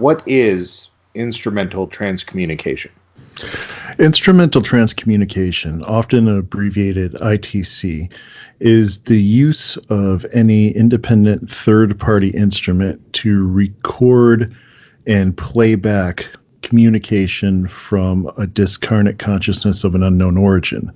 what is instrumental transcommunication? Instrumental transcommunication, often abbreviated ITC, is the use of any independent third-party instrument to record and play back communication from a discarnate consciousness of an unknown origin.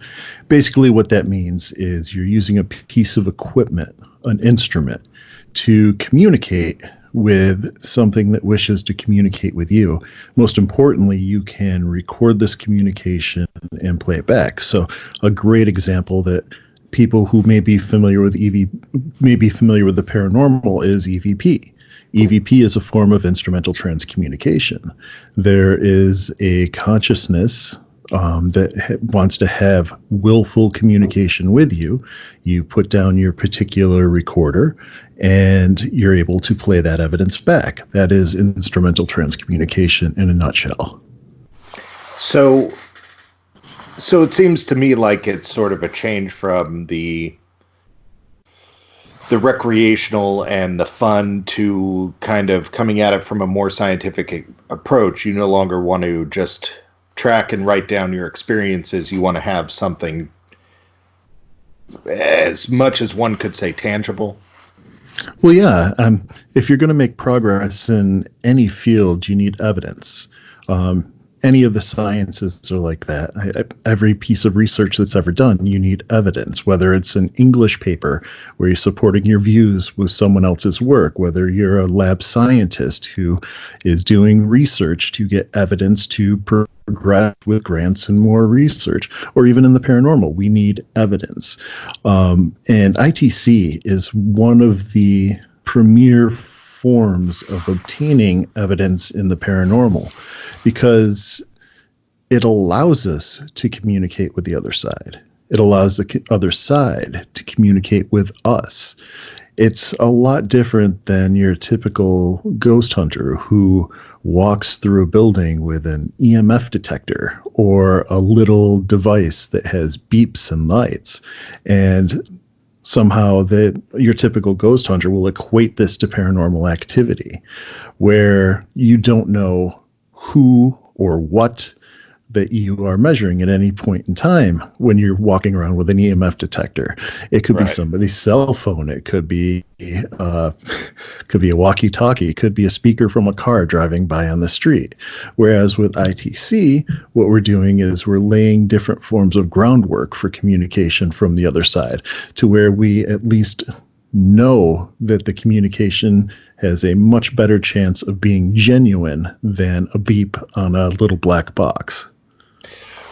Basically, what that means is you're using a piece of equipment, an instrument, to communicate with something that wishes to communicate with you. Most importantly, you can record this communication and play it back. So a great example that people who may be familiar with the paranormal is EVP. EVP is a form of instrumental transcommunication. There is a consciousness that wants to have willful communication with you. You put down your particular recorder and you're able to play that evidence back. That is instrumental transcommunication in a nutshell. So it seems to me like it's sort of a change from the recreational and the fun to kind of coming at it from a more scientific approach. You no longer want to just track and write down your experiences. You want to have something, as much as one could say, tangible. Well, yeah. If you're going to make progress in any field, you need evidence. Any of the sciences are like that. Every piece of research that's ever done, you need evidence, whether it's an English paper where you're supporting your views with someone else's work, whether you're a lab scientist who is doing research to get evidence to progress with grants and more research, or even in the paranormal, we need evidence. And ITC is one of the premier forms of obtaining evidence in the paranormal, because it allows us to communicate with the other side. It allows the other side to communicate with us. It's a lot different than your typical ghost hunter who walks through a building with an EMF detector or a little device that has beeps and lights. And somehow your typical ghost hunter will equate this to paranormal activity, where you don't know who or what that you are measuring at any point in time when you're walking around with an EMF detector. It could be somebody's cell phone. It could be a walkie-talkie. It could be a speaker from a car driving by on the street. Whereas with ITC, what we're doing is we're laying different forms of groundwork for communication from the other side, to where we at least know that the communication has a much better chance of being genuine than a beep on a little black box.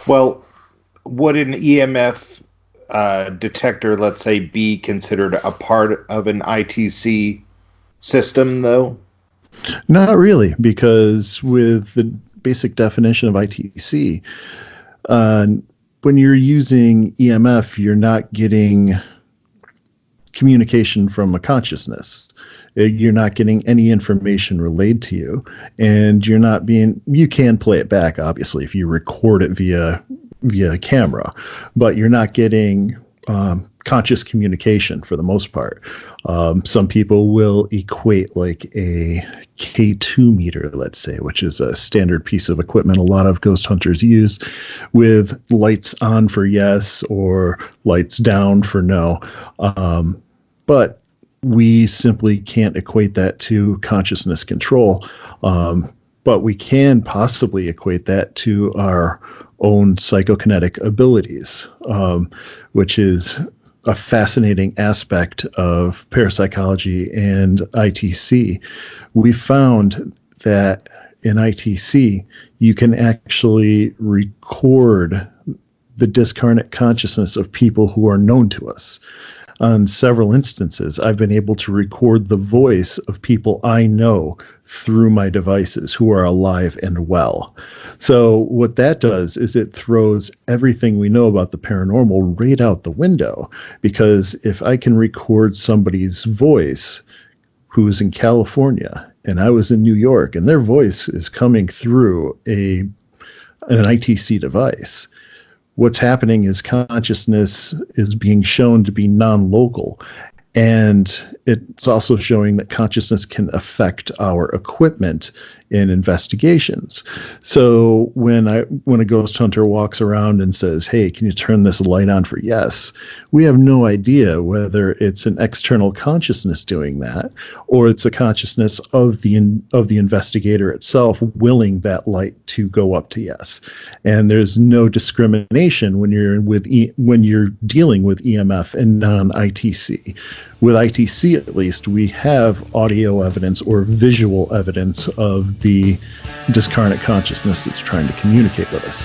Well, would an EMF detector, let's say, be considered a part of an ITC system, though? Not really, because with the basic definition of ITC, when you're using EMF, you're not getting communication from a consciousness. You're not getting any information relayed to you, and you can play it back, obviously, if you record it via camera, but you're not getting conscious communication for the most part. Some people will equate like a K2 meter, let's say, which is a standard piece of equipment a lot of ghost hunters use, with lights on for yes or lights down for no. But we simply can't equate that to consciousness control. But we can possibly equate that to our own psychokinetic abilities, which is a fascinating aspect of parapsychology and ITC. We found that in ITC, you can actually record the discarnate consciousness of people who are known to us. On several instances, I've been able to record the voice of people I know through my devices who are alive and well. So what that does is it throws everything we know about the paranormal right out the window, because if I can record somebody's voice who's in California and I was in New York and their voice is coming through an ITC device, what's happening is consciousness is being shown to be non-local. And it's also showing that consciousness can affect our equipment in investigations. So when a ghost hunter walks around and says, "Hey, can you turn this light on for yes?" we have no idea whether it's an external consciousness doing that, or it's a consciousness of the investigator itself willing that light to go up to yes. And there's no discrimination when you're dealing with EMF and non-ITC. With ITC, at least, we have audio evidence or visual evidence of the discarnate consciousness that's trying to communicate with us.